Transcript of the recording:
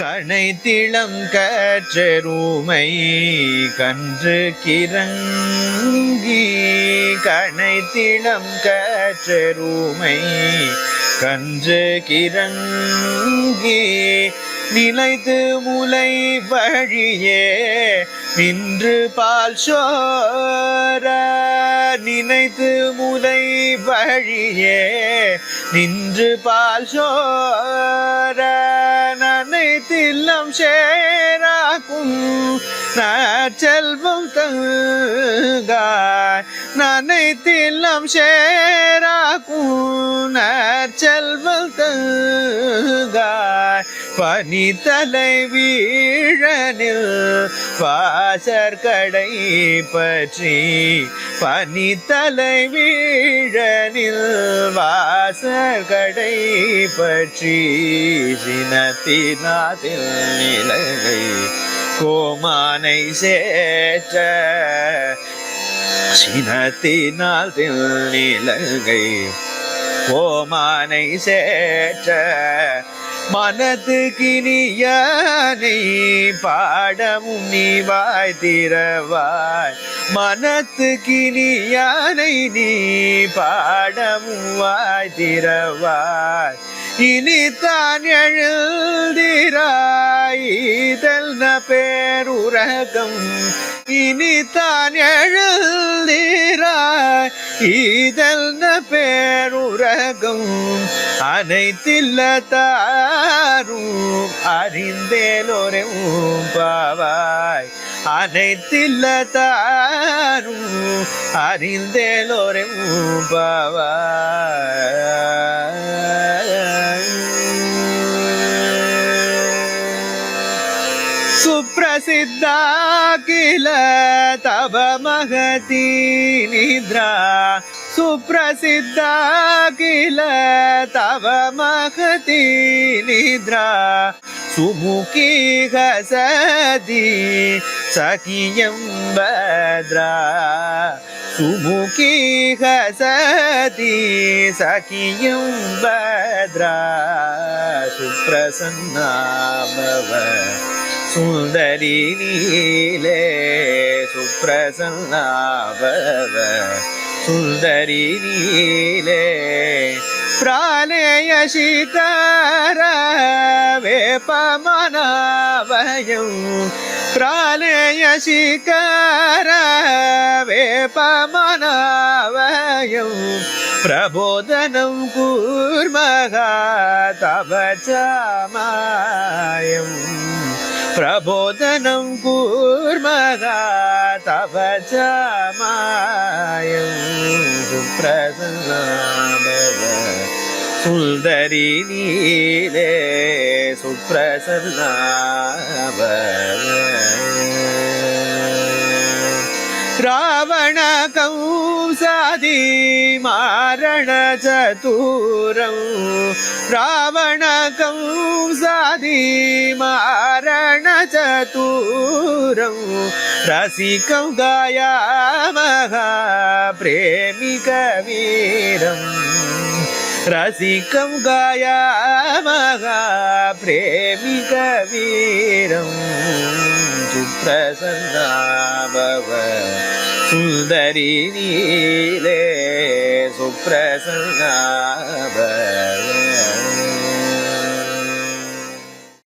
கணைத்திளம் கற்றெருமை கன்று கிறங்கி கணைத்திளம் கற்றெருமை கன்று கிறங்கி நிலைத்து முலை வழியே நின்று பால் சோர நினைத்து முலை வழியே நின்று பால் சோர நனைத்தில்லம் சேராக்கும் நற்செல்வம் தங்காய் நனைத்தில்லம் சேராக்கும் நற்செல்வம் தங்காய் பனித்தலை வீழனில் வாசற்கடை பற்றி பனித்தலை வீழனில் வாசற்கடை பற்றி சினத்தினாதில் நிலகை கோமானை சேற்ற சினத்தினால் நிலகை கோமானை சேற்ற மனத்துக்கினியனை பாடமும் நீ வாய் திறவாய் மனத்துக்கினியனை நீ பாடமும் வாய் திறவாய் இனித்தான் எழுதிராய் இதழ் பேருரகம் இனித்தான் எழுதிராய் இதழ் பேருரகம் அனைத்தில்ல தாரும் அறிந்தேலோரே பாவாய் அனைத்தில்ல தாரும் அறிந்தேலோரே பாவாய் सुप्रसिद्धा किल तव महती निद्रा सुप्रसिद्धा किल तव महती निद्रा सुमुखी हसति सखियं भद्रा सुमुखी हसति सखियं भद्रा सुप्रसन्ना भव सुंदरी नीले सुप्रसन्ना भव सुंदरी नीले प्रालेय शिखर वेपमनावयं प्रालेय शिखर वेपमनावयं प्रबोधनं कुर्मः तव च मायम् प्रबोधनं कुर्मः तव च मायं सुप्रसन्ना भव सुंदरी नीले सुप्रसन्ना भव रावण कंसादि मारण चतुरं रावण कंसादि मारण चतुरं रसिकं गायामः प्रेमिकवीरं रसिकं गायामः प्रेमिकवीरं सुप्रसन्ना भव सुंदरी नीले सुप्रसन्ना भव